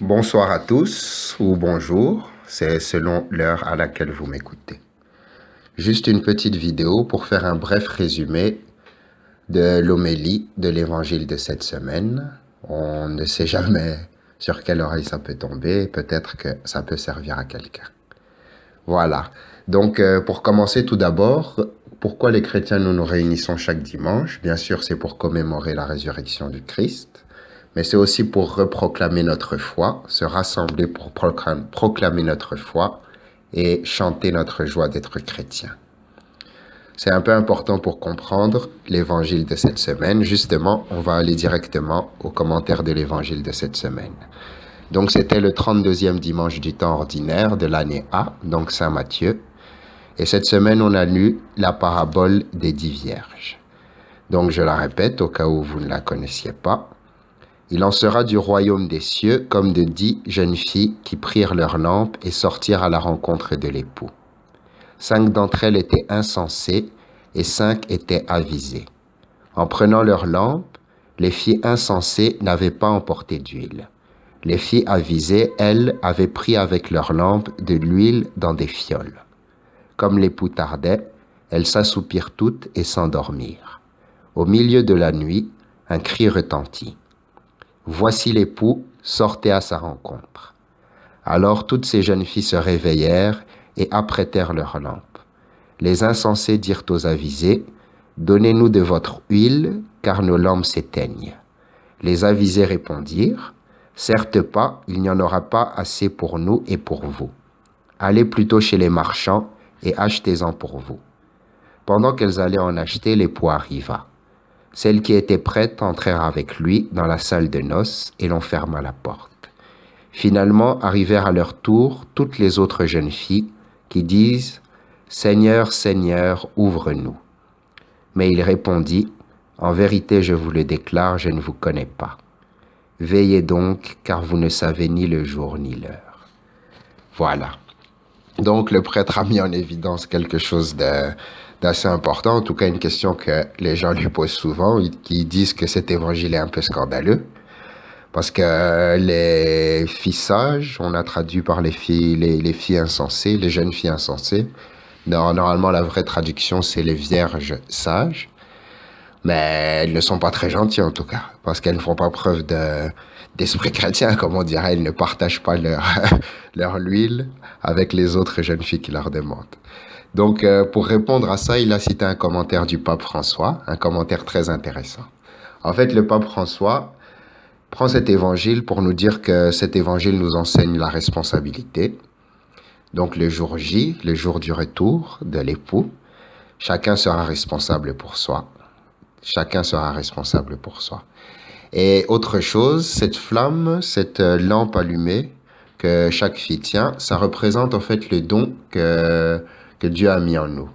Bonsoir à tous ou bonjour, c'est selon l'heure à laquelle vous m'écoutez. Juste une petite vidéo pour faire un bref résumé de l'homélie de l'évangile de cette semaine. On ne sait jamais sur quelle oreille ça peut tomber, peut-être que ça peut servir à quelqu'un. Voilà, donc pour commencer tout d'abord, pourquoi les chrétiens nous réunissons chaque dimanche? Bien sûr, c'est pour commémorer la résurrection du Christ, mais c'est aussi pour reproclamer notre foi, se rassembler pour proclamer notre foi et chanter notre joie d'être chrétien. C'est un peu important pour comprendre l'évangile de cette semaine. Justement, on va aller directement aux commentaires de l'évangile de cette semaine. Donc, c'était le 32e dimanche du temps ordinaire de l'année A, donc Saint Matthieu. Et cette semaine, on a lu la parabole des 10 vierges. Donc, je la répète au cas où vous ne la connaissiez pas. Il en sera du royaume des cieux comme de 10 jeunes filles qui prirent leurs lampes et sortirent à la rencontre de l'époux. 5 d'entre elles étaient insensées et 5 étaient avisées. En prenant leurs lampes, les filles insensées n'avaient pas emporté d'huile. Les filles avisées, elles, avaient pris avec leurs lampes de l'huile dans des fioles. Comme l'époux tardait, elles s'assoupirent toutes et s'endormirent. Au milieu de la nuit, un cri retentit. Voici l'époux, sortez à sa rencontre. Alors toutes ces jeunes filles se réveillèrent et apprêtèrent leurs lampes. Les insensés dirent aux avisés, donnez-nous de votre huile, car nos lampes s'éteignent. Les avisés répondirent, certes pas, il n'y en aura pas assez pour nous et pour vous. Allez plutôt chez les marchands et achetez-en pour vous. Pendant qu'elles allaient en acheter, l'époux arriva. Celles qui étaient prêtes entrèrent avec lui dans la salle de noces et l'on ferma la porte. Finalement arrivèrent à leur tour toutes les autres jeunes filles qui disent « Seigneur, Seigneur, ouvre-nous ». Mais il répondit « En vérité, je vous le déclare, je ne vous connais pas. Veillez donc, car vous ne savez ni le jour ni l'heure. » Voilà. Donc le prêtre a mis en évidence quelque chose d'assez important, en tout cas une question que les gens lui posent souvent, qui disent que cet évangile est un peu scandaleux, parce que les filles sages, on a traduit par les filles insensées, les jeunes filles insensées. Normalement, la vraie traduction, c'est les vierges sages, mais elles ne sont pas très gentilles en tout cas, parce qu'elles ne font pas preuve d'esprit chrétien, comme on dirait, elles ne partagent pas leur huile avec les autres jeunes filles qui leur demandent. Donc, pour répondre à ça, il a cité un commentaire du pape François, un commentaire très intéressant. En fait, le pape François prend cet évangile pour nous dire que cet évangile nous enseigne la responsabilité. Donc, le jour J, le jour du retour de l'époux, chacun sera responsable pour soi. Chacun sera responsable pour soi. Et autre chose, cette flamme, cette lampe allumée que chaque fille tient, ça représente en fait le don que Dieu a mis en nous.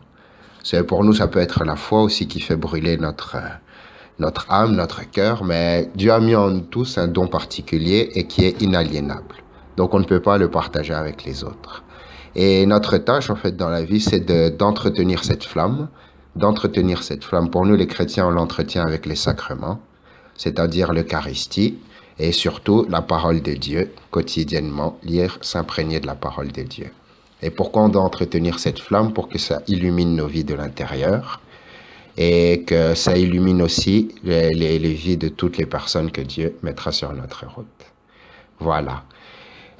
Pour nous, ça peut être la foi aussi qui fait brûler notre âme, notre cœur, mais Dieu a mis en nous tous un don particulier et qui est inaliénable. Donc on ne peut pas le partager avec les autres. Et notre tâche en fait dans la vie, c'est d'entretenir cette flamme. Pour nous les chrétiens, on l'entretient avec les sacrements, c'est-à-dire l'Eucharistie et surtout la parole de Dieu, quotidiennement, lire, s'imprégner de la parole de Dieu. Et pourquoi on doit entretenir cette flamme? Pour que ça illumine nos vies de l'intérieur et que ça illumine aussi les vies de toutes les personnes que Dieu mettra sur notre route. Voilà.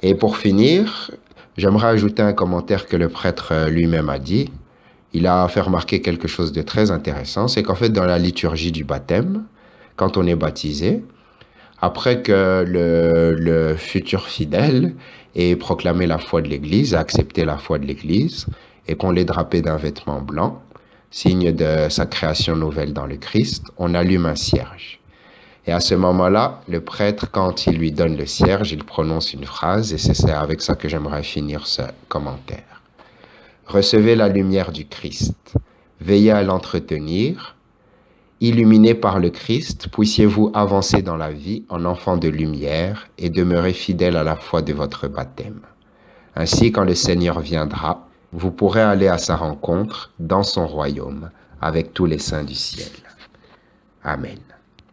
Et pour finir, j'aimerais ajouter un commentaire que le prêtre lui-même a dit. Il a fait remarquer quelque chose de très intéressant, c'est qu'en fait, dans la liturgie du baptême, quand on est baptisé, après que le futur fidèle ait proclamé la foi de l'Église, accepté la foi de l'Église, et qu'on l'ait drapé d'un vêtement blanc, signe de sa création nouvelle dans le Christ, on allume un cierge. Et à ce moment-là, le prêtre, quand il lui donne le cierge, il prononce une phrase, et c'est avec ça que j'aimerais finir ce commentaire. Recevez la lumière du Christ, veillez à l'entretenir. Illuminés par le Christ, puissiez-vous avancer dans la vie en enfant de lumière et demeurer fidèle à la foi de votre baptême. Ainsi, quand le Seigneur viendra, vous pourrez aller à sa rencontre dans son royaume avec tous les saints du ciel. Amen.